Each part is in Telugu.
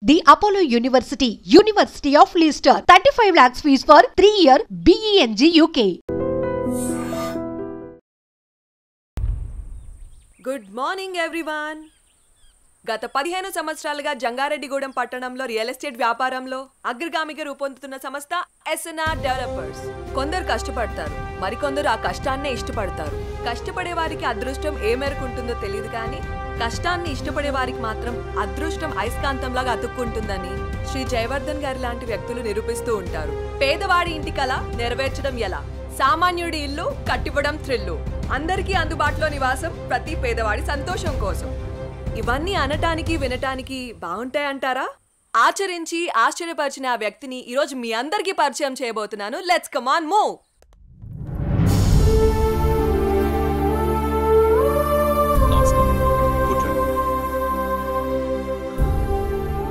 The Apollo University, University of Leicester, 35 lakhs fees for 3-year BEng UK. Good morning everyone. గత 15 సంవత్సరాలుగా జంగారెడ్డిగూడెం పట్టణంలో రియల్ ఎస్టేట్ వ్యాపారంలో అగ్రగామిగా రూపొందుతున్న సంస్థ ఎస్ఎన్ఆర్ డెవలపర్స్. కొందరు కష్టపడతారు, మరికొందరు ఆ కష్టాన్నే ఇష్టపడతారు. కష్టపడే వారికి అదృష్టం ఏ మేరకు ఉంటుందో తెలియదు, కానీ కష్టాన్ని ఇష్టపడే వారికి మాత్రం అదృష్టం అయస్కాంతంలాగా అతుక్కుంటుందని శ్రీ జయవర్ధన్ గారి లాంటి వ్యక్తులు నిరూపిస్తూ ఉంటారు. పేదవాడి ఇంటి కల నెరవేర్చడం ఎలా, సామాన్యుడి ఇల్లు కట్టివ్వడం థ్రిల్లు, అందరికీ అందుబాటులో నివాసం ప్రతి పేదవాడి సంతోషం కోసం. ఇవన్నీ అనటానికి వినటానికి బాగుంటాయంటారా? ఆచరించి ఆశ్చర్యపరిచిన ఆ వ్యక్తిని ఈరోజు మీ అందరికీ పరిచయం చేయబోతున్నాను. Let's come on move.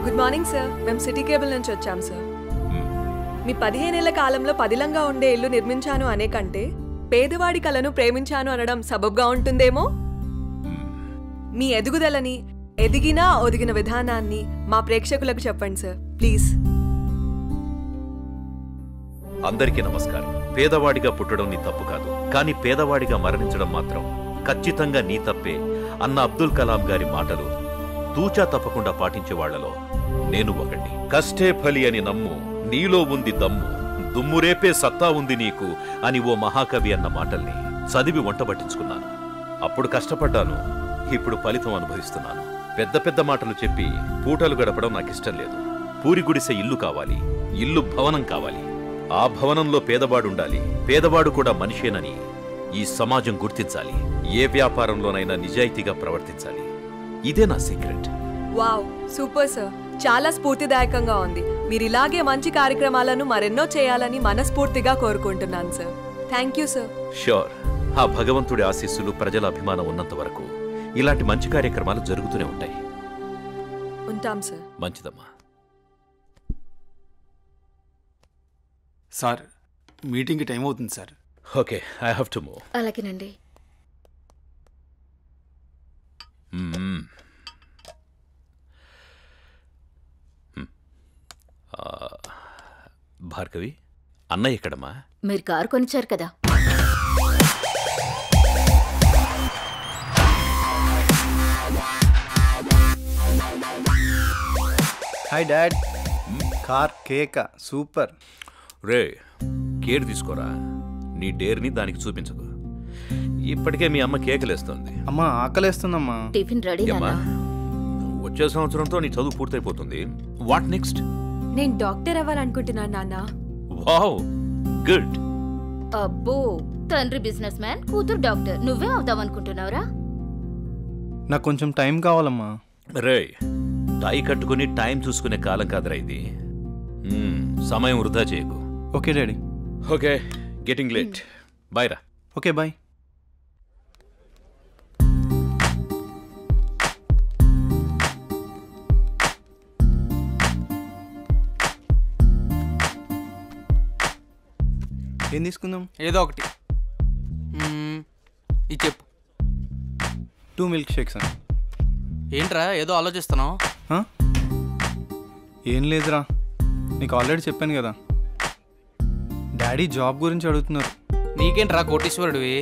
Good morning sir. మేము సిటీ కేబుల్ నుంచి వచ్చాం సార్. మీ 15 ఏళ్ల కాలంలో పదిలంగా ఉండే ఇల్లు నిర్మించాను అనే కంటే పేదవాడి కలను ప్రేమించాను అనడం సబబ్గా ఉంటుందేమో. మీ ఎదుగుదలని, ఎదిగినా ఒదిగిన విధానాన్ని మా ప్రేక్షకులకు చెప్పండి సార్ ప్లీజ్. అందరికీ నమస్కారం. పేదవాడిగా పుట్టడం నీ తప్పు కాదు, కానీ పేదవాడిగా మరణించడం మాత్రం ఖచ్చితంగా నీ తప్పే అన్న అబ్దుల్ కలాం గారి మాటలు తూచా తప్పకుండా పాటించే వాళ్లలో నేను ఒకటి. కష్టే ఫలి అని నమ్ము, నీలో ఉంది దమ్ము, దుమ్మురేపే సత్తా ఉంది నీకు అని ఓ మహాకవి అన్న మాటల్ని చదివి వంటబట్టించుకున్నాను. అప్పుడు కష్టపడ్డాను, ఇప్పుడు ఫలితం అనుభవిస్తున్నాను. పెద్ద పెద్ద మాటలు చెప్పి పూటలు గడపడం నాకిష్టం లేదు. పూరి గుడిసె ఇల్లు కావాలి, ఇల్లు భవనం కావాలి. ఆ భవనంలో పేదవాడుండాలి, పేదవాడు కూడా మనిషేనని ఈ సమాజం గుర్తించాలి. ఏ వ్యాపారంలోనైనా నిజాయితీగా ప్రవర్తించాలి. ఇదే నా సీక్రెట్. Wow, super sir. చాలా స్ఫూర్తిదాయకంగా ఉంది. మీరు ఇలాగే మంచి కార్యక్రమాలను మరెన్నో చేయాలని మనస్ఫూర్తిగా కోరుకుంటున్నాను sir. Thank you sir. Sure. ఆ భగవంతుడి ఆశీస్సులు, ప్రజల అభిమానం ఉన్నంత వరకు ఇలాంటి మంచి కార్యక్రమాలు జరుగుతూనే ఉంటాయి. ఉంటాం సార్. మంచిదమ్మా. సార్, మీటింగ్కి టైం అవుతుంది sir. Okay, I have to move. అలాగేనండి. భార్గవి, అన్నయ్య ఎక్కడమ్మా? మీరు కారు కొనిచ్చారు కదా. Hi dad. కార్ కేక సూపర్. రే, కేర్ తీసుకోరా. నీ డేర్ని దానికి చూపించకు. ఇప్పటికే మీ అమ్మ కేకలేస్తుంది. అమ్మా ఆకలేస్తుందమ్మా. Tiffin ready. వచ్చే సంవత్సరంతో నీ చదువు పూర్తయిపోతుంది. What next? నేను డాక్టర్ అవ్వాలనుకుంటున్నాను నాన్న. Wow, good. అబ్బో, తండ్రి బిజినెస్ మ్యాన్, కూతురు డాక్టర్. నువ్వే అవుతావనుకుంటున్నావురా? నాకు కొంచెం టైం కావాలమ్మా. రే, టై కట్టుకుని టైం చూసుకునే కాలం కాదురా ఇది. సమయం వృధా చేయకు. Okay daddy. Okay, getting late. Bye రా. Okay bye. ఏం తీసుకుందాం? ఏదో ఒకటి. ఇది చెప్పు. 2 మిల్క్ షేక్స్ అని. ఏంట్రా ఏదో ఆలోచిస్తున్నావు? ఏం లేదురా, నీకు ఆల్రెడీ చెప్పాను కదా. డాడీ జాబ్ గురించి అడుగుతున్నారు. నీకేంట్రా కోటీశ్వరుడివి,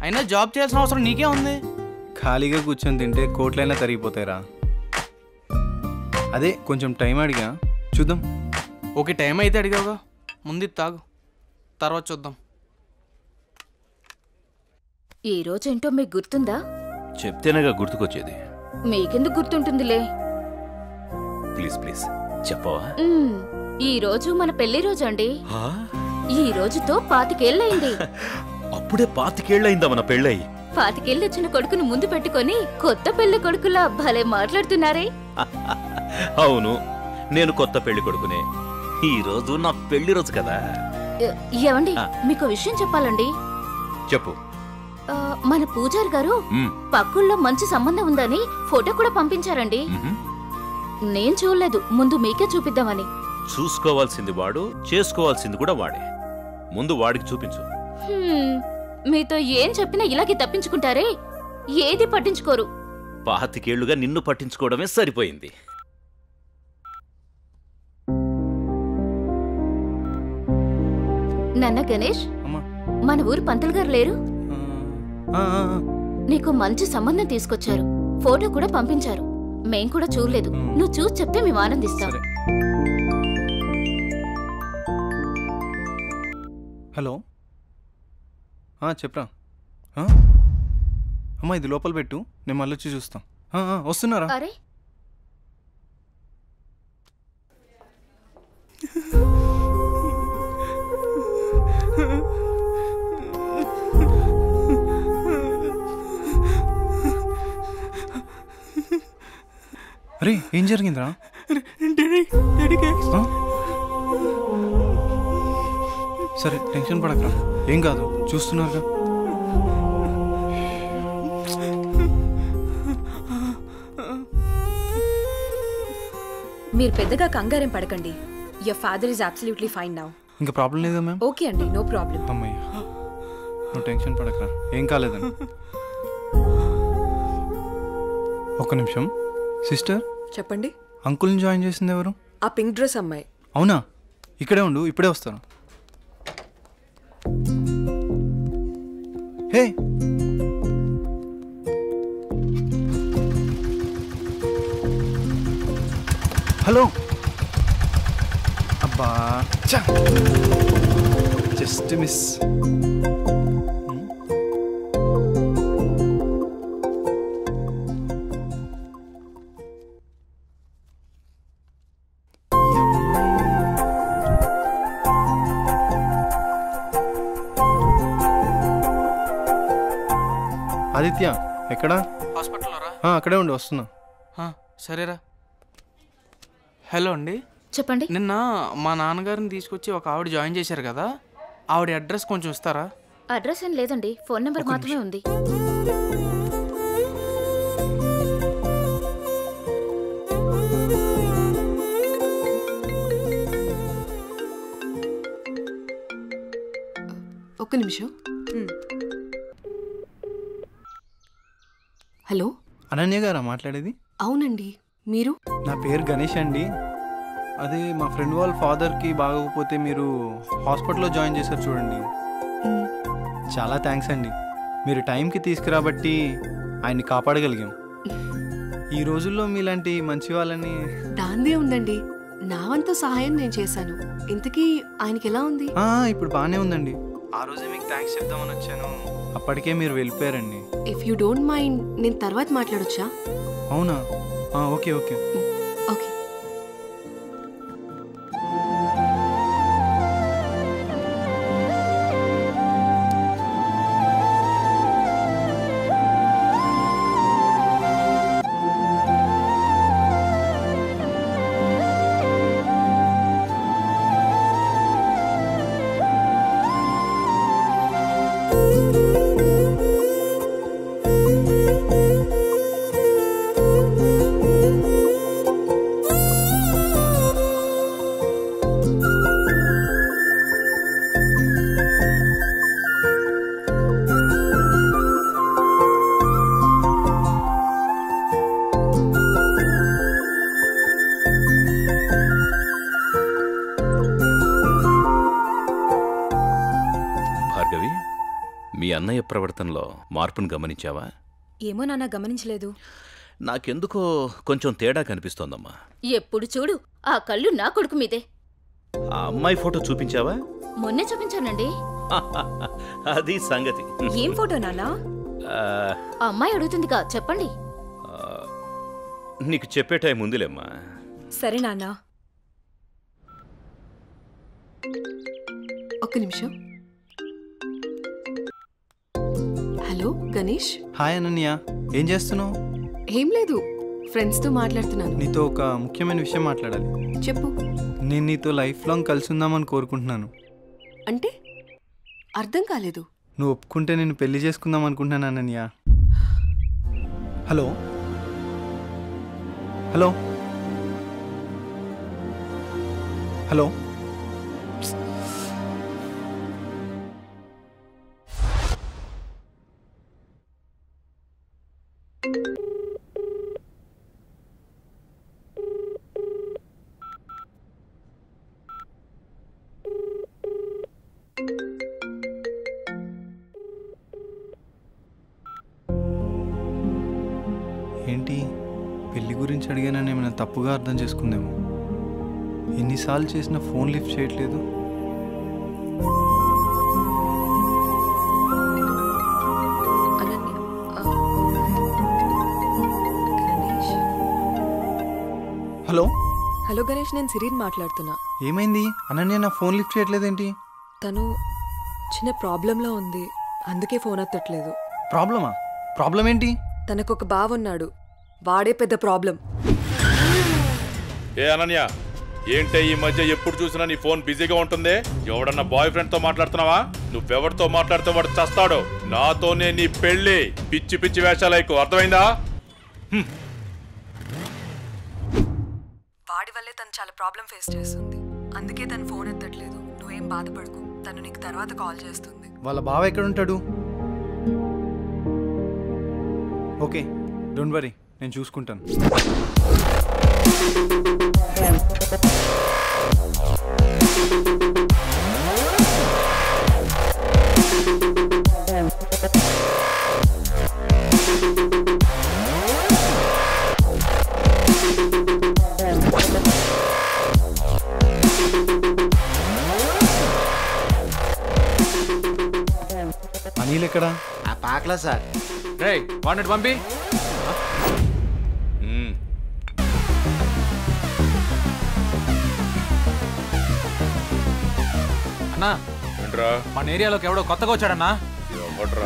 అయినా జాబ్ చేయాల్సిన అవసరం నీకే ఉంది. ఖాళీగా కూర్చొని తింటే కోట్లైనా తరిగిపోతాయిరా. అదే కొంచెం టైం అడిగా, చూద్దాం. ఓకే, టైం అయితే అడిగావుగా, ముందు తాగు, తర్వాత చూద్దాం. ఈ రోజేంటో మీకు గుర్తుందా? చెప్తేనేగా గుర్తుకొచ్చేది. మీకెందుకు గుర్తుంటుందిలే. ప్లీజ్ ప్లీజ్ చెప్పవా? ఈ రోజు మన పెళ్లి రోజు అండి. ఈ రోజుతో 25 ఏళ్ళయింది. అప్పుడే 25 ఏళ్ళయిందా మన పెళ్ళయి? 25 ఏళ్ళు వచ్చిన కొడుకుని ముందు పెట్టుకొని కొత్త పెళ్లి కొడుకులా భలే మాట్లాడుతున్నారే. అవును, నేను కొత్త పెళ్లి కొడుకునే. ఈ రోజు నా పెళ్లి రోజు కదా. ఏమండి, మీకు విషయం చెప్పాలండి. చెప్పు. మన పూజారి గారు పక్కుల్లో మంచి సంబంధం ఉందని ఫోటో కూడా పంపించారండి. నేను చూడలేదు, ముందు మీకే చూపిద్దామని. చూసుకోవాల్సింది వాడు, చేసుకోవాల్సింది కూడా వాడే. ముందు వాడికి చూపించు. మీతో ఏం చెప్పినా ఇలాగే తప్పించుకుంటారే, ఏది పట్టించుకోరు. 25 ఏళ్లుగా నిన్ను పట్టించుకోవడమే సరిపోయింది. నాన్న గణేష్, అమ్మా. మన ఊరు పంతులు గారు లేరు? ఆ, ఆ, ఆ. నీకు మంచి సంబంధం తీసుకొచ్చారు, ఫోటో కూడా పంపించారు. మేం కూడా చూడలేదు, నువ్వు చూసి చెప్తే మేము ఆనందిస్తాం. సరే. హలో, చెప్పరా. అమ్మా ఇది లోపల పెట్టు, నేను మళ్ళీ వచ్చి చూస్తాం. వస్తున్నారా? అరే అరే ఏం జరిగిందిరా? సరే టెన్షన్ పడకరా, ఏం కాదు, చూస్తున్నారుగా. మీరు పెద్దగా కంగారేం పడకండి. Your father is absolutely fine now. ఇంకా ప్రాబ్లం లేదా మ్యామ్? ఓకే అండి, నో ప్రాబ్లం. అమ్మయ్య, నువ్వు టెన్షన్ పడకరా, ఏం కాలేదని. ఒక్క నిమిషం. సిస్టర్ చెప్పండి. అంకుల్ని జాయిన్ చేసింది ఎవరు? ఆ పింక్ డ్రెస్ అమ్మాయి. అవునా? ఇక్కడే ఉండు, ఇప్పుడే వస్తాను. Hey hello. అబ్బా జస్ట్ మిస్. ఆదిత్య ఎక్కడా? హాస్పిటల్లో రా. అక్కడే ఉండి వస్తున్నా. సరేరా. హలో అండి, చెప్పండి. నిన్న మా నాన్నగారిని తీసుకొచ్చి ఒక ఆవిడ జాయిన్ చేశారు కదా, ఆవిడ అడ్రస్ కొంచెం ఇస్తారా? అడ్రస్ ఏం లేదండి, ఫోన్ నెంబర్ మాత్రమే ఉంది. ఒక్క నిమిషం. హలో, అనన్య గారా మాట్లాడేది? అవునండి, మీరు? నా పేరు గణేష్ అండి. అదే మా ఫ్రెండ్ వాళ్ళ ఫాదర్కి బాగోకపోతే మీరు హాస్పిటల్లో జాయిన్ చేశారు చూడండి. చాలా థ్యాంక్స్ అండి, మీరు టైంకి తీసుకురాబట్టి ఆయన్ని కాపాడగలిగాం. ఈ రోజుల్లో మీలాంటి మంచి వాళ్ళని. దాందే ఉందండి, నా వంతు సహాయం నేను చేశాను. ఇంతకీ ఆయనకి ఎలా ఉంది? ఇప్పుడు బాగానే ఉందండి. ఆ రోజే మీకు థ్యాంక్స్ చెప్దామని వచ్చాను, అప్పటికే మీరు వెళ్ళిపోయారండి. ఇఫ్ యూ డోంట్ మైండ్ నేను తర్వాత మాట్లాడొచ్చా? అవునా? Okay okay. ఓకే. భార్గవి, మీ అన్నయ్య ప్రవర్తనలో మార్పును గమనించావా? ఏమో నాన్న, గమనించలేదు. నాకెందుకో కొంచెం తేడా కనిపిస్తోందమ్మా. ఎప్పుడు చూడు ఆ కళ్ళు నా కొడుకు మీదే. ఆ అమ్మాయి ఫోటో చూపించావా? మొన్నే చూపించానండి. అది సంగతి. ఏం ఫోటో నాన్న? ఆ, ఆ అమ్మాయి అడుగుతుందిగా, చెప్పండి. నీకు చెప్పే టైం ఉందిలేమ్మా. సరే నాన్న. ఒక్క నిమిషం. హలో గణేష్. హాయ్ అనన్య, ఏం చేస్తున్నావు? ఏం లేదు, ఫ్రెండ్స్తో మాట్లాడుతున్నాను. నీతో ఒక ముఖ్యమైన విషయం మాట్లాడాలి. చెప్పు. నేను నీతో లైఫ్ లాంగ్ కలిసి ఉందామని కోరుకుంటున్నాను. అంటే అర్థం కాలేదు. నువ్వు ఒప్పుకుంటే నేను పెళ్లి చేసుకుందాం అనుకుంటున్నాను అనన్య. Hello hello hello. గురించి అడిగానని ఏమైనా తప్పుగా అర్థం చేసుకుందేమో. ఎన్నిసార్లు చేసినా ఫోన్ లిఫ్ట్ చేయట్లేదు. హలో హలో గణేష్, నేను సిరీన్ మాట్లాడుతున్నా. ఏమైంది? అనన్య నా ఫోన్ లిఫ్ట్ చేయట్లేదేంటి? తను చిన్న ప్రాబ్లంలో ఉంది, అందుకే ఫోన్ ఎత్తట్లేదు. ప్రాబ్లమా? ప్రాబ్లం ఏంటి? తనకు ఒక బావ ఉన్నాడు, వాడే పెద్ద ప్రాబ్లం. ఏ అనన్య, ఏంటే ఈ మధ్య ఎప్పుడు చూసినా నీ ఫోన్ బిజీగా ఉంటుంది? ఎవడన్నా బాయ్ ఫ్రెండ్ తో మాట్లాడుతున్నావా? నువ్వెవరితో మాట్లాడితే వాడు చస్తాడు. నాతోనే నీ పెళ్లి. పిచ్చి పిచ్చి వేషాలైకు, అర్థమైందా? వాడి వల్లే తను చాలా ప్రాబ్లం ఫేస్ చేస్తుంది, అందుకే తను ఫోన్ ఎత్తట్లేదు. నువ్వేం బాధపడకు, తను నీకు తర్వాత కాల్ చేస్తుంది. వాళ్ళ బావ ఎక్కడ ఉంటాడు? ఓకే, డోంట్ వరీ, నేను చూసుకుంటాను. అనిల్ ఎక్కడా? ఆ పాకలా సార్. రే వాడిని పంపి. అన్నా ఏంట్రా? మన ఏరియాలోకి ఎవడో కొత్తగా వచ్చాడన్నా. ఎవడ్రా?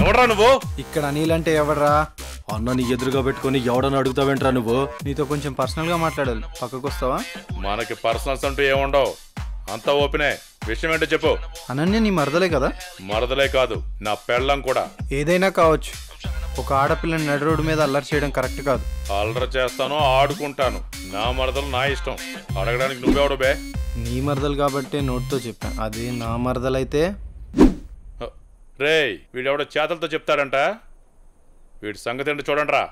ఎవడ్రా నువ్వు? ఇక్కడ అనిల్ అంటే ఎవడరా? అన్న నీ ఎదురుగా పెట్టుకుని ఎవడని అడుగుతావేంట్రా నువ్వు? నీతో కొంచెం పర్సనల్ గా మాట్లాడాలి, పక్కకు వస్తావా? మనకి పర్సనల్స్ అంటూ ఏముండవు, అంతా ఓపెనే. విషయం ఏంటో చెప్పు. అనన్య నీ మరదలే కదా? మరదలే కాదు, నా పెళ్ళం కూడా. ఏదైనా కావచ్చు, ఒక ఆడపిల్లని నడి రోడ్డు మీద అల్లరి చేయడం కరెక్ట్ కాదు. అల్లరి చేస్తాను, ఆడుకుంటాను. నా మరదలు నా ఇష్టం, అడగడానికి నువ్వెవడు బే? నీ మరదలు కాబట్టే నోట్తో చెప్పాను, అదే నా మరదలైతే. రేయ్, వీడెవడో చేతలతో చెప్తాడంట. వీడి సంగతి ఏంటో చూడండి రా.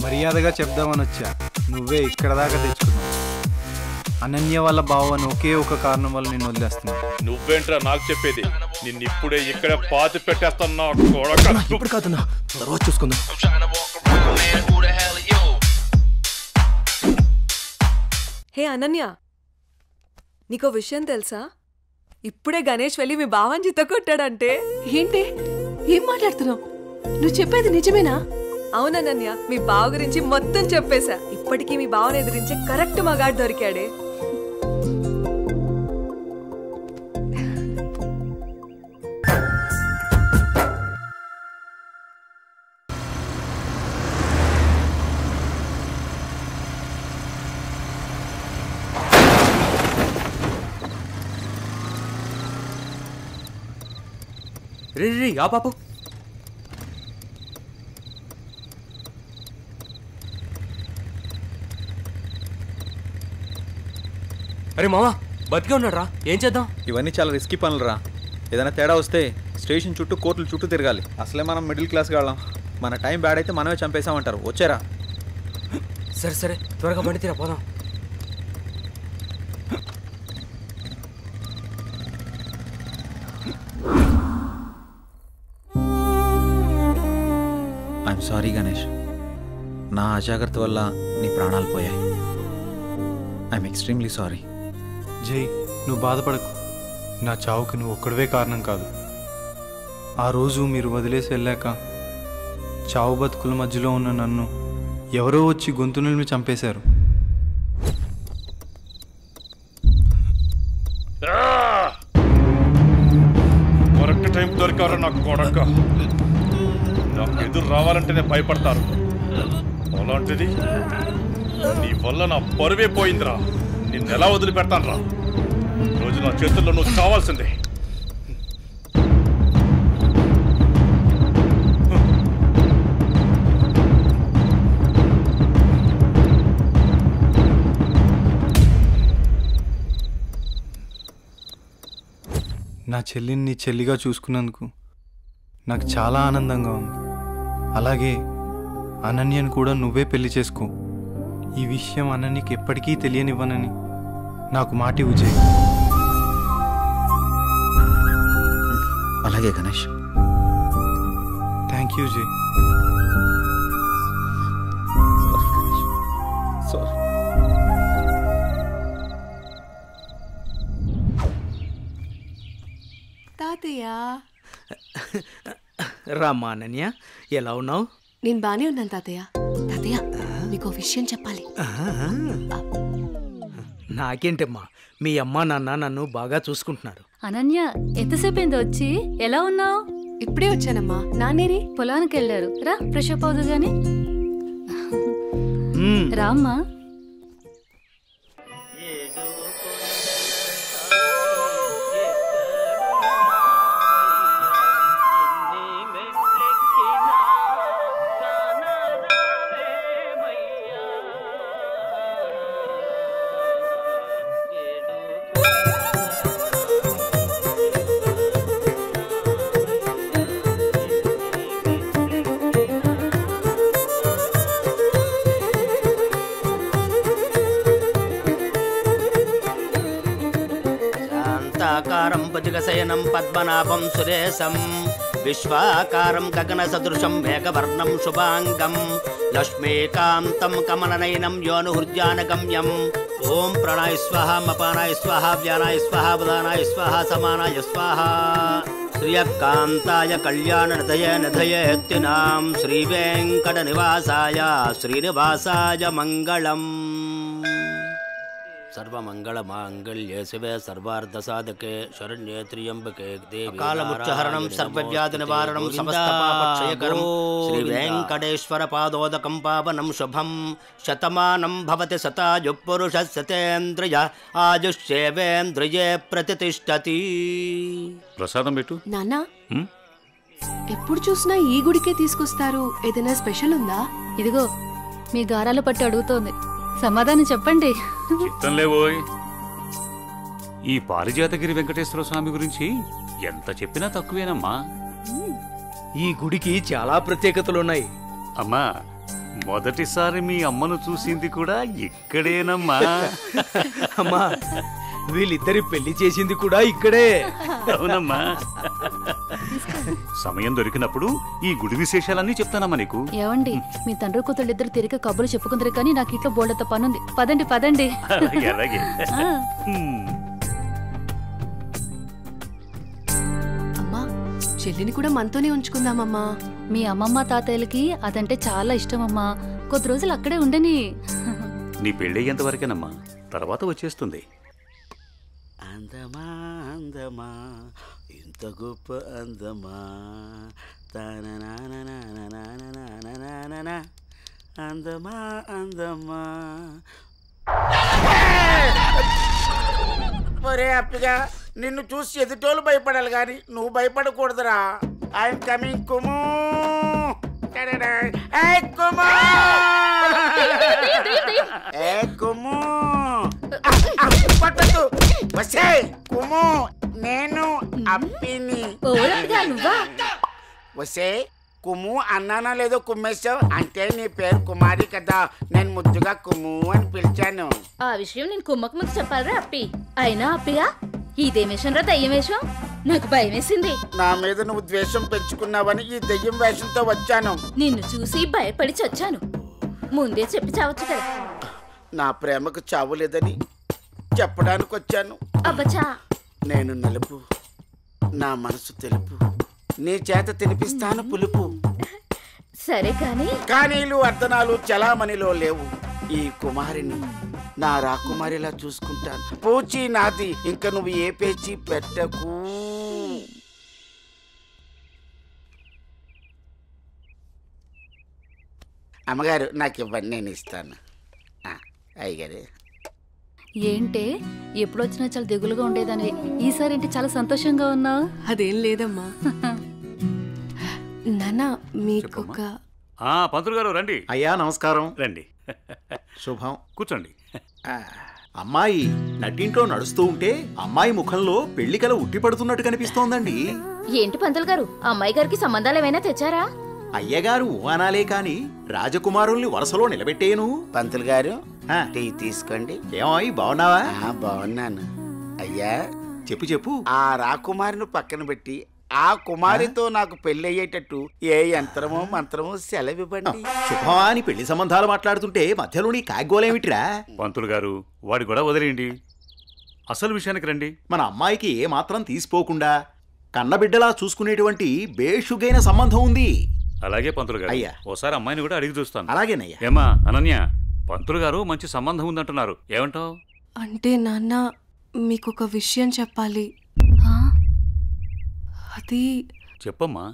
మర్యాదగా చెప్దామని వచ్చా, నువ్వే ఇక్కడ దాకా తెచ్చుకున్నావు. అనన్య వాళ్ళ బావని ఒకే ఒక కారణం వల్ల నేను వదిలేస్తున్నా. నువ్వేంట్రా నాకు చెప్పేది? నిన్ను ఇప్పుడే ఇక్కడ పాతి పెట్టేస్తున్నా. ఇప్పుడు కాదన్నా, తర్వాత చూసుకుందాం. హే అనన్య, నీకో విషయం తెలుసా? ఇప్పుడే గణేష్ వెళ్ళి మీ బావని చిత్త కొట్టాడంటే. ఏంటి? ఏం మాట్లాడుతున్నావు? నువ్వు చెప్పేది నిజమేనా? అవునన్నయ్య, మీ బావ గురించి మొత్తం చెప్పేశా. ఇప్పటికీ మీ బావని ఎదిరించే కరెక్ట్ మగాడు దొరికాడే. రే రే ఆ పాపు. అరే మావా, బతికే ఉన్నాడు రా, ఏం చేద్దాం? ఇవన్నీ చాలా రిస్కీ పనులు రా. ఏదైనా తేడా వస్తే స్టేషన్ చుట్టూ కోర్టుల చుట్టూ తిరగాలి. అసలే మనం మిడిల్ క్లాస్ వాళ్ళం, మన టైం బ్యాడ్ అయితే మనమే చంపేసామంటారు. వచ్చారా? సరే సరే, త్వరగా బండి తీరా పోదాం. ఐఎమ్ సారీ గణేష్, నా అజాగ్రత్త వల్ల నీ ప్రాణాలు పోయాయి. I'm extremely sorry. జై, నువ్వు బాధపడకు. నా చావుకి నువ్వు ఒక్కడవే కారణం కాదు. ఆ రోజు మీరు వదిలేసి వెళ్ళాక చావు బతుకుల మధ్యలో ఉన్న నన్ను ఎవరో వచ్చి గొంతు నిలిమి చంపేశారు. కరెక్ట్ టైం దొరికారు నాకు కొడక. నాకు ఎదురు రావాలంటేనే భయపడతారు. అలాంటిది నీ వల్ల నా పరువే పోయిందిరా. నిన్నెలా వదిలిపెడతాను రా? రోజు నా చేతుల్లో నువ్వు కావాల్సిందే. నా చెల్లిని నీ చెల్లిగా చూసుకున్నందుకు నాకు చాలా ఆనందంగా ఉంది. అలాగే అనన్యను కూడా నువ్వే పెళ్లి చేసుకో. ఈ విషయం అనన్యకి ఎప్పటికీ తెలియనివ్వనని నాకు మాటి విజయ్. అలాగే గణేష్. థ్యాంక్ యూ జై. సారీ. తాతయ్య, రామ్మా అనన్య, ఎలా ఉన్నావు? నేను బానే ఉన్నాను తాతయ్య. తాతయ్య, మీకు విషయం చెప్పాలి. నాకేంటమ్మా, మీ అమ్మా నాన్న నన్ను బాగా చూసుకుంటున్నారు. అనన్య, ఎంతసేపు అయింది వచ్చి? ఎలా ఉన్నావు? ఇప్పుడే వచ్చానమ్మా. నానేరి పొలానికి వెళ్ళారు. రా, ఫ్రెష్ అప్ అవుదు గాని. రామ్మా. శాంతాకారం భుజగశయనం పద్మనాభం సురేశం విశ్వాకారం గగనసదృశం మేఘవర్ణం శుభాంగం లక్ష్మీకాంతం కమలనయనం యోనుహృద్యానగమ్యం. ఓం ప్రాణాయ స్వాహ, మపానాయ స్వాహ, వ్యానాయ స్వాహ, ఉదానాయ స్వాహ, సమానాయ స్వాహ. శ్రియకాంతాయ కళ్యాణ నిధయేత్తినాం శ్రీవేంకట నివాసాయ శ్రీనివాసాయ మంగళం. సర్వమంగళ మాంగళ్యే శివే సర్వార్థ సాధకే శరణ్యే త్ర్యంబకే దేవి కాలముచ్చహరణం సర్వవ్యాధి నివారణం సమస్త పాపక్షయకరం శ్రీ వెంకటేశ్వర పాదోదకం పావనం శుభం. శతమానం భవతి శతాయు పురుష శతేంద్రియ ఆయుష్యేవేంద్రియే ప్రతిష్టతి. ప్రసాదం పెట్టు. నాన్న, ఎప్పుడు చూసినా ఈ గుడికే తీసుకొస్తారు. ఏదైనా స్పెషల్ ఉందా? ఇదిగో మీ గారాలు పట్టి అడుగుతోంది, సమాధానం చెప్పండి. చిత్తంలేవోయ్, ఈ పారిజాతగిరి వెంకటేశ్వర స్వామి గురించి ఎంత చెప్పినా తక్కువేనమ్మా. ఈ గుడికి చాలా ప్రత్యేకతలున్నాయి. అమ్మా, మొదటిసారి మీ అమ్మను చూసింది కూడా ఇక్కడేనమ్మా. అమ్మా, వీళ్ళిద్దరి పెళ్లి చేసింది కూడా ఇక్కడే. అవునమ్మా. సమయం దొరికినప్పుడు ఈ గుడి విశేషాలన్నీ చెప్తానమ్మా నీకు. ఏవండి, మీ తండ్రి కూతుళ్ళు ఇద్దరు తిరిగి కబుర్లు చెప్పుకుందరు కానీ నాకు ఇట్లో బోల్డంత పనుంది. పదండి పదండి. అలాగే. అమ్మా, చెల్లిని కూడా మనతోనే ఉంచుకుందామమ్మా. మీ అమ్మమ్మ తాతయ్యలకి అదంటే చాలా ఇష్టమమ్మా. కొద్ది రోజులు అక్కడే ఉండని. నీ పెళ్ళయ్యేంత వరకేనమ్మా, తర్వాత వచ్చేస్తుంది. అందమా అందమా ఇంత గొప్ప అందమా అందమా అందమా. ఒరే అప్పిగా, నిన్ను చూసి ఎదుటోళ్ళు భయపడాలి కానీ నువ్వు భయపడకూడదురా. I'm coming కుము. కుము పట్టదు. వసే కుము, నేను అప్పిని. వసే కుము అన్నానా లేదో కుమ్మేశావు అంటే నీ పేరు కుమారి కదా. నేను ముద్దుగా కుము అని పిలిచాను. ఆ విషయం నేను కుమ్మకు ముందు చెప్పాలరా అప్పి. అయినా అప్పిగా ఇదేం వేషం రా, దయ్యం వేషం. నాకు భయం వేసింది. నా మీద నువ్వు ద్వేషం పెంచుకున్నావని ఈ దెయ్యం వేషంతో వచ్చాను. నిన్ను చూసి భయపడి చచ్చాను. ముందే చెప్పి చావచ్చు కదా. నా ప్రేమకు చావు లేదని చెప్పడానికి వచ్చాను. అబ్బచా, నేను నలుపు, నా మనసు తెలుపు, నీ చేత తినిపిస్తాను పులుపు. సరే కానీ కానీలు అర్ధనాలు చలామణిలో లేవు. ఈ కుమారిని నా రాకుమారిలా చూసుకుంటాను. పూచి నాది, ఇంక నువ్వు ఏ పేచి పెట్టకు. అమ్మగారు నాకు ఇవ్వండి, నేను ఇస్తాను. అయ్యగారు ఏంటే ఎప్పుడు వచ్చినా చాలా దిగులుగా ఉండేదాన్ని, ఈసారి ఏంటి చాలా సంతోషంగా ఉన్నావు? అదేం లేదమ్మా. నాన్న మీకొక పంతులు గారు రండి. అయ్యా నమస్కారం. రండి. శుభం. కూర్చోండి. అమ్మాయి నట్టింట్లో నడుస్తూ ఉంటే అమ్మాయి ముఖంలో పెళ్లికల ఉట్టిపడుతున్నట్టు కనిపిస్తోందండి. ఏంటి పంతులు గారు, అమ్మాయి గారికి సంబంధాలు ఏమైనా తెచ్చారా? అయ్యగారు అనాలే కాని రాజకుమారుల్ని వరుసలో నిలబెట్టేను. పంతులు గారు టీ తీసుకోండి. ఏమాయి బాగున్నావా? బాగున్నాను. అయ్యా చెప్పు చెప్పు. ఆ రాకుమారిని పక్కన పెట్టి ఆ కుమారితో నాకు పెళ్లి అయ్యేటట్టు ఏ యంత్రమో మంత్రమో సెలవివ్వండి. శుభమా అని పెళ్లి సంబంధాలు మాట్లాడుతుంటే మధ్యలో నీ కాగ్గోలేమిట్రా? పంతులు గారు వాడి కూడా వదిలేయండి, అసలు విషయానికి రండి. మన అమ్మాయికి ఏ మాత్రం తీసిపోకుండా కన్నబిడ్డలా చూసుకునేటువంటి బేషుగైన సంబంధం ఉంది. అలాగే పంతులు గారు, అయ్యా ఓసారి అమ్మాయిని కూడా అడిగి చూస్తాను. అలాగేనయ్యా. ఏమా అనన్య, పంతులు గారు మంచి సంబంధం ఉందంటున్నారు, ఏమంటావు? అంటే నాన్న మీకొక విషయం చెప్పాలి. అది చెప్పమ్మా.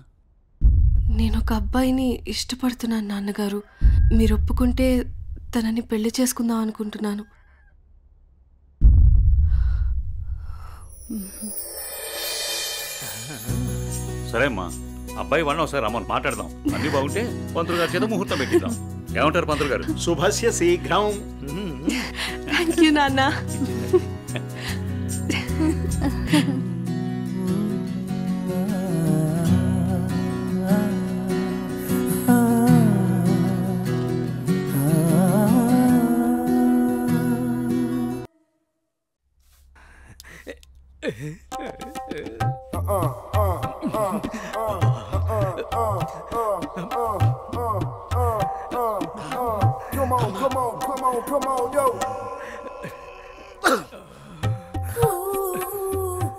నేను ఒక అబ్బాయిని ఇష్టపడుతున్నాను నాన్నగారు. మీరు ఒప్పుకుంటే తనని పెళ్లి చేసుకుందాం అనుకుంటున్నాను. సరే అమ్మా, అబ్బాయి వాళ్ళని ఒకసారి రమ్మని మాట్లాడదాం. అన్ని బాగుంటే పంతులు గారి చేత ముహూర్తం పెట్టిద్దాం. ఏమంటారు పంతులు గారు? శుభస్య శీఘ్రం. థ్యాంక్ యూ నాన్న.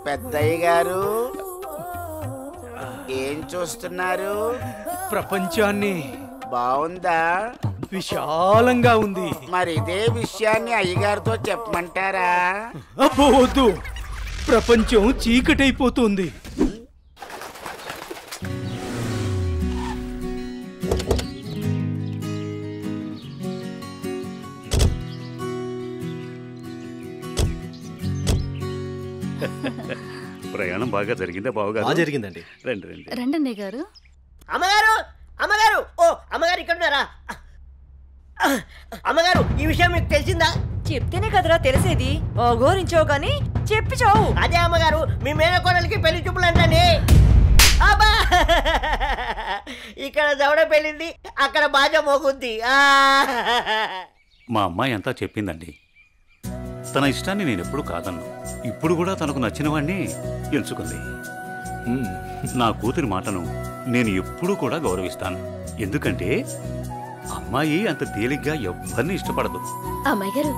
పెద్దయ్య గారు ఏం చూస్తున్నారు? ప్రపంచాన్ని. బాగుందా? విశాలంగా ఉంది. మరి ఇదే విషయాన్ని అయ్యగారితో చెప్పమంటారా? అబ్బో వద్దు, ప్రపంచం చీకటైపోతుంది. ప్రయాణం బాగా జరిగిందా బావగారు? బాగా జరిగిందండి. రండి రండి. రండి గారు. అమ్మగారు, అమ్మగారు, ఓ అమ్మగారు ఇక్కడ ఉన్నారా? అమ్మగారు, ఈ విషయం మీకు తెలిసిందా? చెప్తేనే కదరా తెలిసేది. ఓగోరించావు గాని చెప్పి చావు. అదే అమ్మగారు, మీ మేనకోడలికి పెళ్లి చూపులు అంటండి. అబ్బా, ఇక్కడ దవడ పెళ్ళింది, అక్కడ బాజ మోగుద్ది. మా అమ్మాయి అంతా చెప్పిందండి. తన ఇష్టాన్ని నేను ఎప్పుడు కాదన్నా. ఇప్పుడు కూడా తనకు నచ్చిన వాడిని ఎంచుకుంది. నా కూతురి మాటను నేను ఎప్పుడూ కూడా గౌరవిస్తాను. ఎందుకంటే అమ్మాయి అంత తేలిగ్గా ఎవ్వరిని ఇష్టపడదు. అమ్మాయి గారు,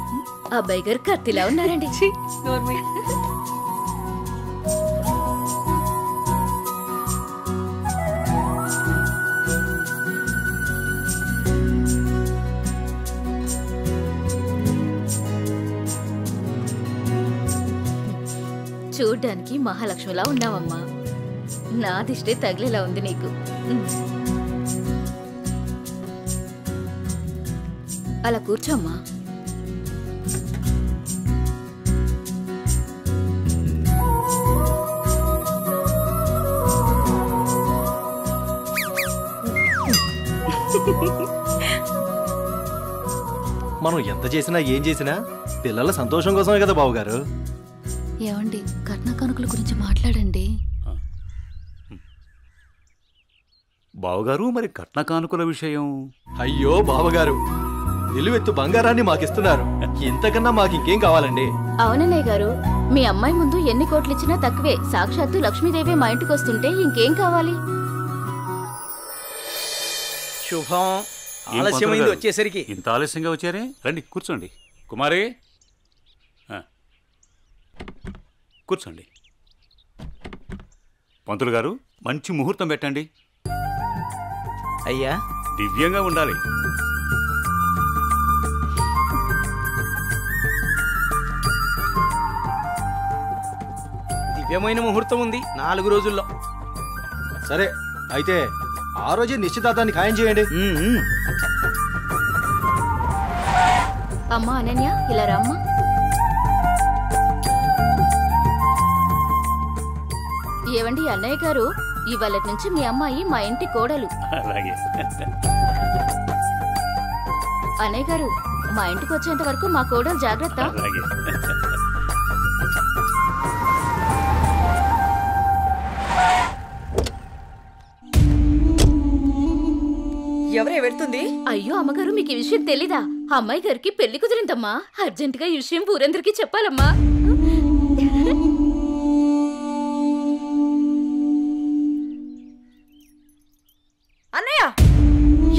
అబ్బాయి గారు కత్తిలా ఉన్నారండి. చూడ్డానికి మహాలక్ష్మిలా ఉన్నావమ్మా. నా దిష్టే తగిలేలా ఉంది నీకు. అలా కూర్చోమ్మా. మనం ఎంత చేసినా ఏం చేసినా పిల్లల సంతోషం కోసమే కదా బావగారు. ఏమండి, కట్న కానుకల గురించి మాట్లాడండి. బావగారు, మరి కట్న కానుకల విషయం? అయ్యో బావగారు, నిలువెత్తు బంగారాన్ని మాకిస్తున్నారు. ఇంతకన్నా మాకు ఇంకేం కావాలండి? అవునన్నయ్య గారు, మీ అమ్మాయి ముందు ఎన్ని కోట్లు ఇచ్చినా తక్కువే. సాక్షాత్తు లక్ష్మీదేవి మా ఇంటికి వస్తుంటే ఇంకేం కావాలి? శుభం. ఆలస్యమైంది వచ్చేసరికి. ఇంత ఆలస్యంగా వచ్చారే? రండి కూర్చోండి. కుమారి కూర్చోండి. పంతులు గారు మంచి ముహూర్తం పెట్టండి. అయ్యా దివ్యంగా ఉండాలి. దివ్యమైన ముహూర్తం ఉంది 4 రోజుల్లో. సరే అయితే ఆ రోజే నిశ్చితార్థాన్ని ఖాయం చేయండి. అమ్మా అనన్య, ఇలా రామ్మా. ఏవండి అన్నయ్య గారు, ఇవాళ నుంచి మీ అమ్మాయి మా ఇంటి కోడలు. అలాగే. అన్నయ్య గారు, మా ఇంటికి వచ్చేంత వరకు మా కోడలు జాగ్రత్త. అలాగే. ఎవరే వెళ్తుంది? అయ్యో అమ్మగారు, మీకు ఈ విషయం తెలీదా? అమ్మాయి గారికి పెళ్లి కుదిరిందమ్మా. అర్జెంటుగా ఈ విషయం ఊరందరికీ చెప్పాలమ్మా. అన్నయ్య,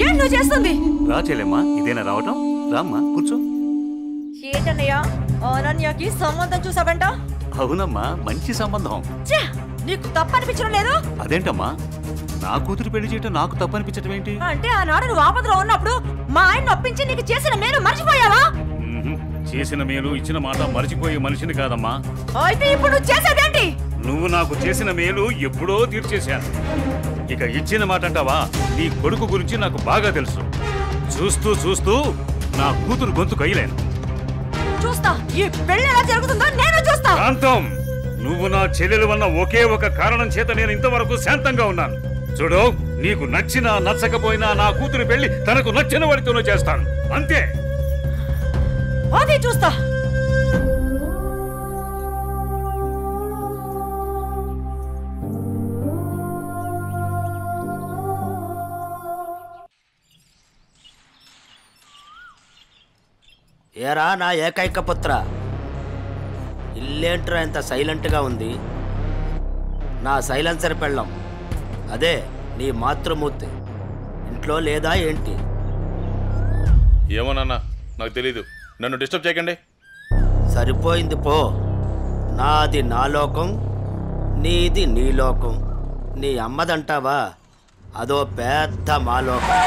ఏం నువ్వు చేస్తుంది? రా చెల్లెమ్మా, ఇదేనా రావటం? రామ్మా కూర్చో. ఏంటన్నయ్య, అనన్యకి సంబంధం చూసావంట? అవునమ్మా, మంచి సంబంధం. నీకు తప్పనిపించడం లేదు? అదేంటమ్మా, నా కూతురు పెళ్లి చేయటం నాకు తప్పనిపించటం ఏంటి? అంటే ఆనాడు నువ్వు ఆపదలో ఉన్నప్పుడు మా ఆయన ఒప్పించి నీకు చేసిన మేలు మర్చిపోయావా? చేసిన మేలు ఇచ్చిన మాట మర్చిపోయే మనిషిని కాదమ్మా. అయితే ఇప్పుడు నువ్వు చేసేదేంటి? నువ్వు నాకు చేసిన మేలు ఎప్పుడో తీర్చేశాను. ఇక ఇచ్చిన మాట అంటావా? నీ కొడుకు గురించి నాకు బాగా తెలుసు. చూస్తూ చూస్తూ నా కూతురు గొంతు కయ్యలేను. చూస్తా, ఈ పెళ్లి ఎలా జరుగుతుందో నేను చూస్తా. శాంతం, నువ్వు నా చెల్లెలు వల్ల ఒకే ఒక కారణం చేత నేను ఇంతవరకు శాంతంగా ఉన్నాను. చూడు, నీకు నచ్చినా నచ్చకపోయినా నా కూతురు పెళ్లి తనకు నచ్చిన వాడితోనే చేస్తాను, అంతే. అది చూస్తా. ఏరా నా ఏకైక పుత్ర, ఇల్లేంట్రా ఎంత సైలెంట్గా ఉంది? నా సైలెన్సర్ పెళ్ళం, అదే నీ మాతృమూర్తి ఇంట్లో లేదా ఏంటి? ఏమోనన్నా నాకు తెలీదు, నన్ను డిస్టర్బ్ చేయకండి. సరిపోయింది పో. నాది నా లోకం, నీది నీ లోకం. నీ అమ్మదంటావా? అదో పెద్ద మా లోకం.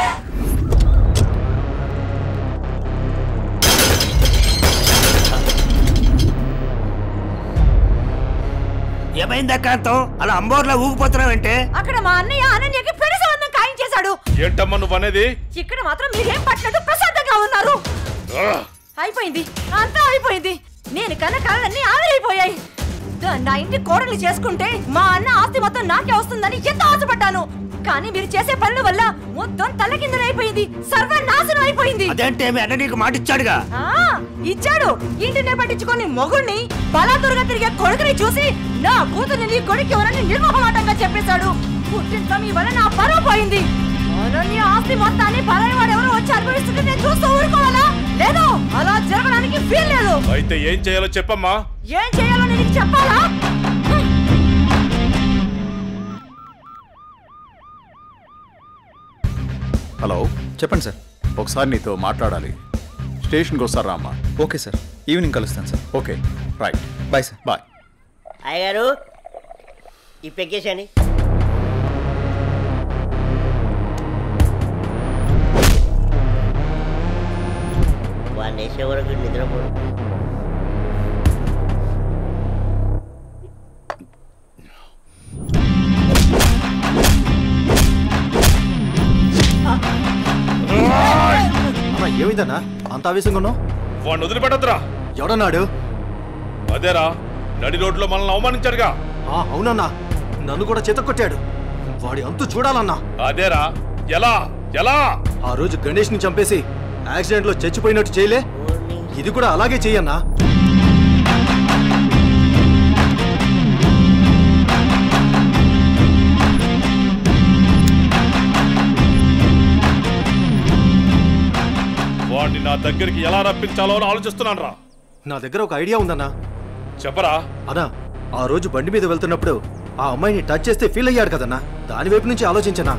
ఏమైందా కాంతం, అలా అంబోర్లా ఊగిపోతున్నావంటే? అక్కడ మా అన్నయ్య అనన్యకి పెళ్లి సంబంధం ఖాయం చేశాడు. ఏంటమ్మా నువ్వు అనేది? ఇక్కడ మాత్రం మీరేం పట్టినట్టు ప్రశాంతంగా ఉన్నారు. అయిపోయింది, అంతా అయిపోయింది. నేను కన్న కళ్ళన్నీ ఆవిరైపోయాయి. నా ఇంటి కోడలు చేసుకుంటే మా అన్న ఆస్తి మొత్తం నాకే వస్తుందని ఎంతో ఆశపడ్డాను. కానీ మీరు చేసే పనుల వల్ల మొత్తం తలకిందులైపోయింది, సర్వనాశనం అయిపోయింది. అదేంటే మీ అన్న నీకు మాట ఇచ్చాడుగా? ఇచ్చాడు. ఇంటినే పట్టించుకొని మొగుణ్ణి బలాదురుగా తిరిగే కొడుకుని చూసి నా కూతుర్ని నీ కొడుకు ఎవరని నిర్మోహమాటంగా చెప్పేశాడు. పుట్టిన మీ వల్ల నా పరువు పోయింది. అనన్య ఆస్తి మొత్తాన్ని పరాయి వాడు ఎవరో వచ్చి అనుభవిస్తుంటే నేను చూస్తూ ఊరుకోవాలా? లేదు, అలా జరగడానికి వీల్లేదు. అయితే ఏం చేయాలో చెప్పమ్మా. ఏం చేయాలో నేను చెప్పాలా? హలో, చెప్పండి సార్. ఒకసారి నీతో మాట్లాడాలి. స్టేషన్కి వస్తారా అమ్మా? ఓకే సార్, ఈవినింగ్ కలుస్తాను sir. Okay, right. Bye sir. Bye. అయ్యగారు ఈ పెక్కేసాని. వాడిని వేసే వరకు నిద్రపోడు. ఏమైందన్నా అంత ఆవేశంగా ఉన్నావు? వాడిని వదిలిపెట్టద్దురా. ఎవడన్నాడు? అదేరా, నడి రోడ్లో మనల్ని అవమానించాడుగా. అవునన్నా, నన్ను కూడా చితక్కొట్టాడు. వాడి అంతు చూడాలన్నా. అదేరా, ఎలా ఎలా? ఆ రోజు గణేష్ ని చంపేసి యాక్సిడెంట్ లో చచ్చిపోయినట్టు చేయలే, ఇది కూడా అలాగే చెయ్యన్నా. వాడిని నా దగ్గరికి ఎలా రప్పించాలో అని ఆలోచిస్తున్నాను రా. నా దగ్గర ఒక ఐడియా ఉందన్నా. చెప్పరా. అన్నా ఆ రోజు బండి మీద వెళ్తున్నప్పుడు ఆ అమ్మాయిని టచ్ చేస్తే ఫీల్ అయ్యాడు కదన్నా, దాని వైపు నుంచి ఆలోచించనా.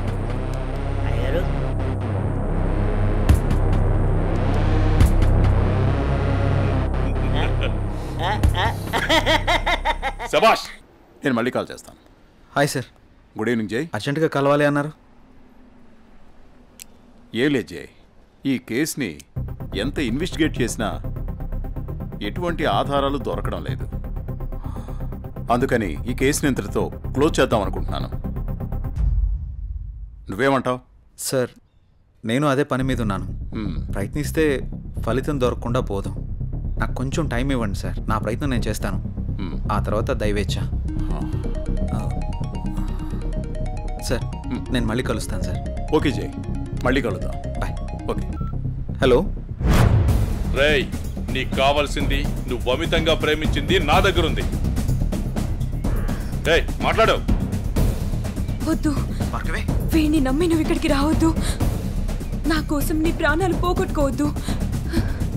శభాష్. నేను మళ్ళీ కాల్ చేస్తాను. Hi sir. గుడ్ ఈవినింగ్ జై. అర్జెంటుగా కలవాలి అన్నారు. ఏం లేదు జై, ఈ కేసుని ఎంత ఇన్వెస్టిగేట్ చేసినా ఎటువంటి ఆధారాలు దొరకడం లేదు. అందుకని ఈ కేసుని ఇంతటితో క్లోజ్ చేద్దాం అనుకుంటున్నాను. నువ్వేమంటావు? సార్ నేను అదే పని మీద ఉన్నాను. ప్రయత్నిస్తే ఫలితం దొరకకుండా పోదాం. నాకు కొంచెం టైం ఇవ్వండి సార్, నా ప్రయత్నం నేను చేస్తాను. ఆ తర్వాత దయవేచ్ఛ. సార్ నేను మళ్ళీ కలుస్తాను సార్. ఓకే జై, మళ్ళీ కలుద్దాం. బాయ్. ఓకే. హలో రేయ్, నీకు కావాల్సింది నువ్వు అమితంగా ప్రేమించింది నా దగ్గరుంది. రేయ్ మాట్లాడు. వద్దు, వీడిని నమ్మి నువ్వు ఇక్కడికి రావద్దు. నా కోసం నీ ప్రాణాలు పోగొట్టుకోవద్దు.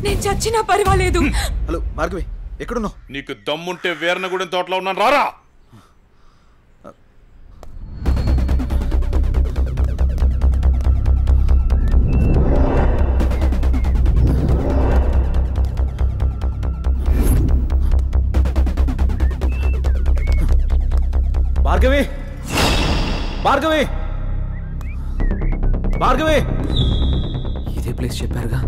నేను చచ్చినా పర్వాలేదు. హలో భార్గవి, ఎక్కడున్నావు? నీకు దమ్ముంటే వీరనగూడెం తోటలో ఉన్నాను, రారా. భార్గవి, భార్గవి, భార్గవి. ఇదే ప్లేస్ చెప్పారుగా.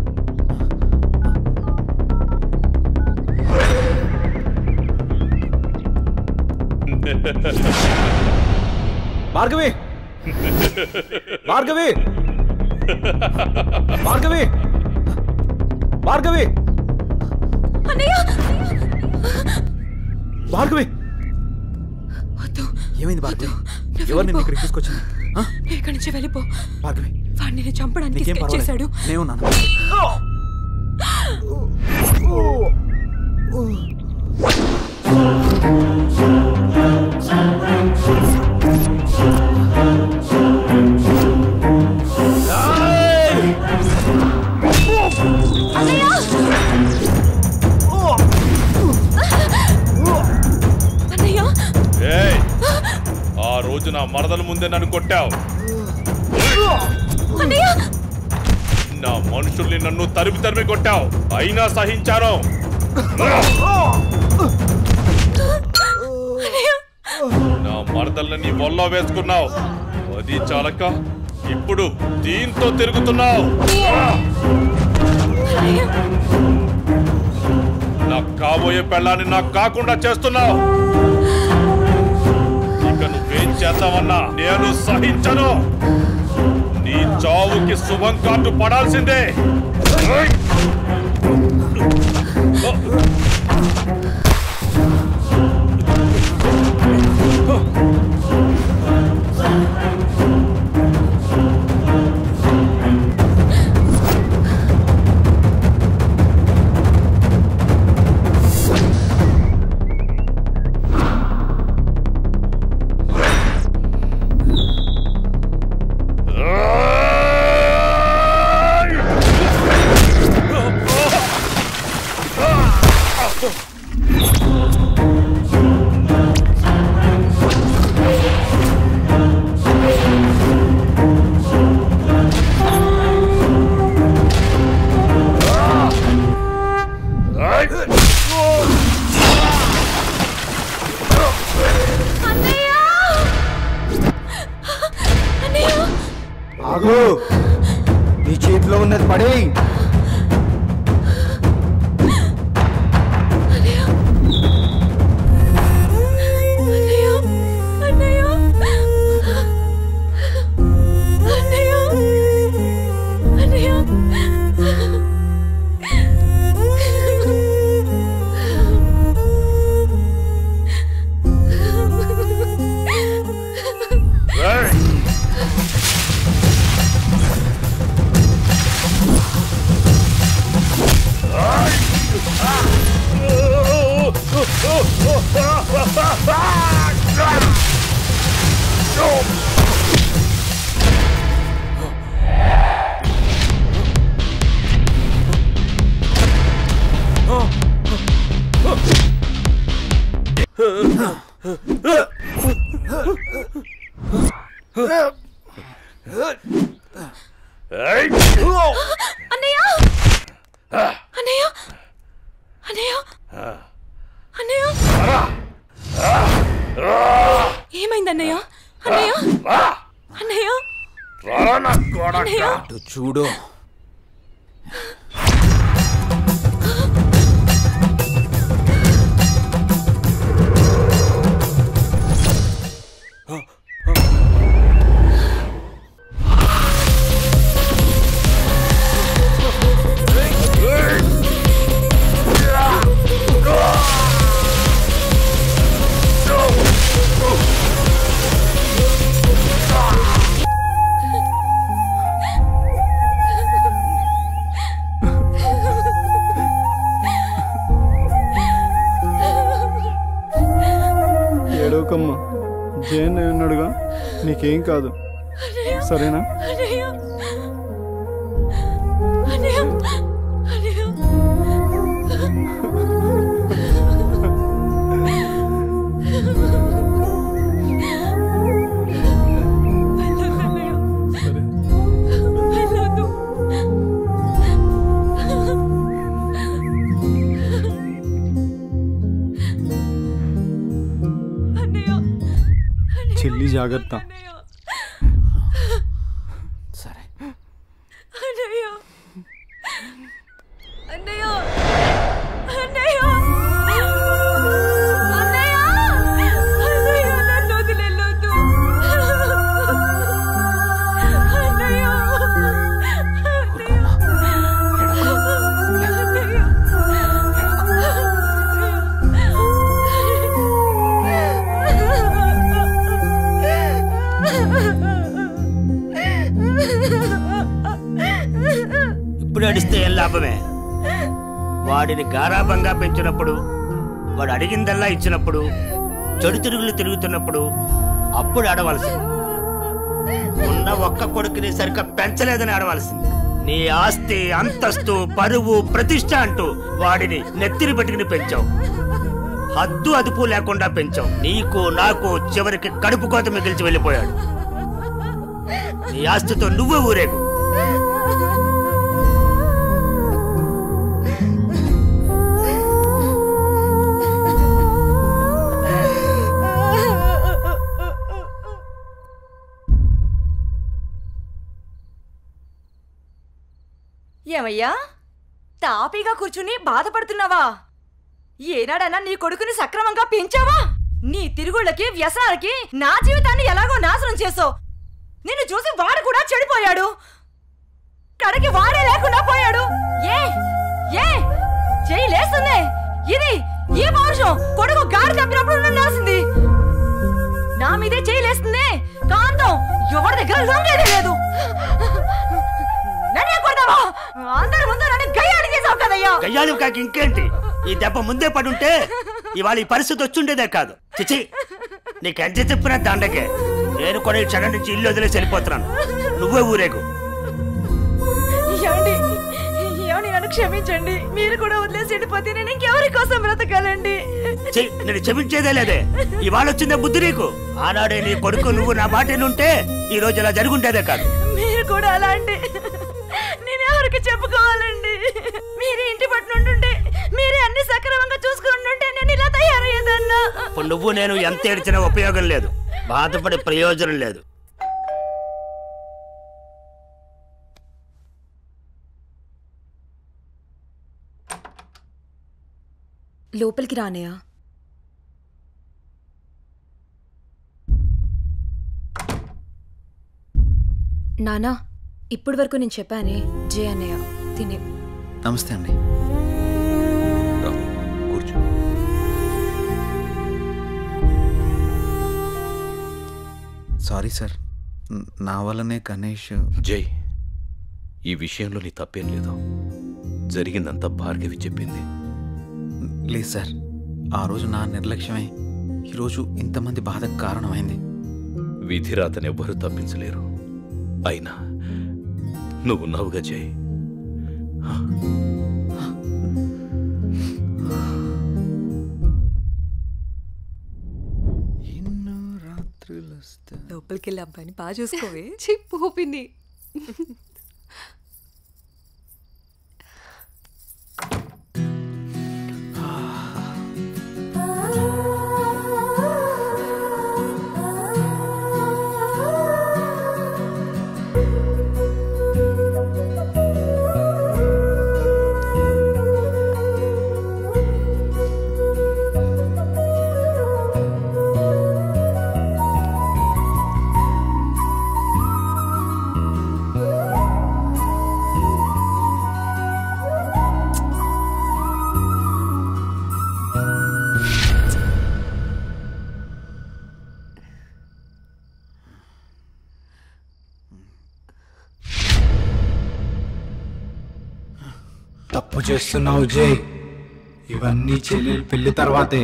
భార్గవి, భార్గవి, భార్గవి, భార్గవి, భార్గవి. ఏమైంది భార్గవి? ఎవరు నిన్ను ఇక్కడికి తీసుకొచ్చింది? ఇక్కడి నుంచి వెళ్ళిపో భార్గవి. వాడిని నేను చంపడానికి స్కెచ్ చేశాడు. నేనున్నాను. ఆ రోజు నా మరదల ముందే నన్ను కొట్టావు. నా మనుషుల్ని నన్ను తరిమి తరిమి కొట్టావు, అయినా సహించాను. నా మరదల్ని నీ వల్ల వేసుకున్నావు, అది చాలక ఇప్పుడు దీంతో తిరుగుతున్నావు. నాకు కాబోయే పెళ్ళాన్ని నాకు కాకుండా చేస్తున్నావు. ఇక నువ్వేం చేద్దామన్నా నేను సహించను. నీ చావుకి శుభం కార్డు పడాల్సిందే. ఆగు, నీ చేతిలో ఉన్నది పడే. అన్నయ్య అన్నయ్య అన్నయ్య అన్నయ్య ఏమైంది అన్నయ్య అన్నయ్య అన్నయ్య చూడు ఏడవకమ్మా, జయన్ ఉన్నాడుగా, నీకేం కాదు, సరేనా? చెల్లి జాగ్రత్త. సరే అన్నయ్య అన్నయ్య అన్నయ్య అన్నయ్య అన్నయ్య నన్ను వదిలేయొద్దు అన్నయ్య ఇప్పుడు అడిస్తే ఏం లాభమే? వాడిని గారాబంగా పెంచినప్పుడు, వాడు అడిగిందల్లా ఇచ్చినప్పుడు, చెడు తిరుగులు తిరుగుతున్నప్పుడు అప్పుడు ఆడవలసింది. ఉన్న ఒక్క కొడుకుని సరిగ్గా పెంచలేదని ఆడవలసింది. నీ ఆస్తి, అంతస్తు, పరువు, ప్రతిష్ట అంటూ వాడిని నెత్తిని పెట్టుకుని పెంచావు. హద్దు అదుపు లేకుండా పెంచావు. నీకు నాకు చివరికి కడుపు కోత మిగిల్చి వెళ్ళిపోయాడు. నీ ఆస్తితో నువ్వే ఊరేగు. ఏమయ్యా, తాపీగా కూర్చుని బాధపడుతున్నావా? ఏనాడన్నా నీ కొడుకుని సక్రమంగా పెంచావా? నీ తిరుగుళ్ళకి, వ్యసనాలకి నా జీవితాన్ని ఎలాగో నాశనం చేసావు. నిన్ను చూసి వాడు కూడా చెడిపోయాడు. కడకి వాడే లేకుండా పోయాడు. ఏ ఏ చెయ్యి లేస్తుంది. ఇది ఈ పౌరుషం కొడుకు గాడి తప్పినప్పుడు ఉండాల్సింది. నా మీదే చెయ్యి లేస్తుంది. కాంతం ఎవరి దగ్గర లొంగేదే లేదు. నన్నే కొడతావా? అందరి ముందు నన్ను గయ్యాడి చేసావు కదయ్యా. గయ్యాలు కాక ఇంకేంటి? ఈ దెబ్బ ముందే పడుంటే ఇవాళ ఈ పరిస్థితి వచ్చుండేదే కాదు. చిచి, నీకెంత చెప్పినా దండకే. నేను కూడా ఈ క్షణం నుంచి ఇల్లు వదిలేసి వెళ్ళిపోతున్నాను. నువ్వే ఊరేగు. నన్ను క్షమించండి. మీరు కూడా వదిలేసి వెళ్ళిపోతే నేను ఇంకెవరి కోసం బ్రతకాలండి? నేను క్షమించేదే లేదే. ఇవాళ వచ్చిందే బుద్ధి నీకు. ఆనాడే నీ కొడుకు నువ్వు నా మాట ఉంటే ఈ రోజు ఇలా జరుగుంటేదే కాదు. మీరు కూడా అలా అంటే నేను ఎవరికి చెప్పుకోవాలండి? మీరు ఇంటి పట్టునుంటుంటే, మీరే అన్ని సక్రమంగా చూసుకుంటుంటే నేను ఇలా తయారయ్యేదన్నా. ఇప్పుడు నువ్వు నేను ఎంత ఏడ్చినా ఉపయోగం లేదు. బాధపడే ప్రయోజనం లేదు. లోపలికి రానయ్యా. నానా, ఇప్పటి వరకు నేను చెప్పానే, జయ అన్నయ్య తినే. నమస్తే అండి. కూర్చో. సారీ సార్, నా వల్లనే గణేష్. జై, ఈ విషయంలో నీ తప్పేం లేదు. జరిగిందంతా భార్గవి చెప్పింది. లేదు సార్, ఆ రోజు నా నిర్లక్ష్యమే ఈరోజు ఇంతమంది బాధకు కారణమైంది. విధిరాతనెవ్వరూ తప్పించలేరు. అయినా నువ్వున్నావుగా జై. ఎన్నో రాత్రుల లోపలికి వెళ్ళి అబ్బాయిని బాగా చూసుకోవే. చెప్పు పిన్ని. తప్పు చేస్తున్నావు జై. ఇవన్నీ చెల్లెలు పెళ్లి తర్వాతే.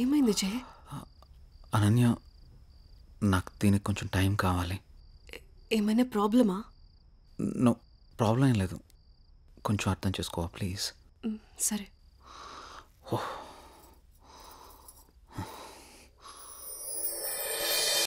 ఏమైంది జై? అనన్య, నాకు దీనికి కొంచెం టైం కావాలి. ఏమైనా ప్రాబ్లమా? నో, ప్రాబ్లం ఏం లేదు. కొంచెం అర్థం చేసుకోవా ప్లీజ్? సరే. ఓహ్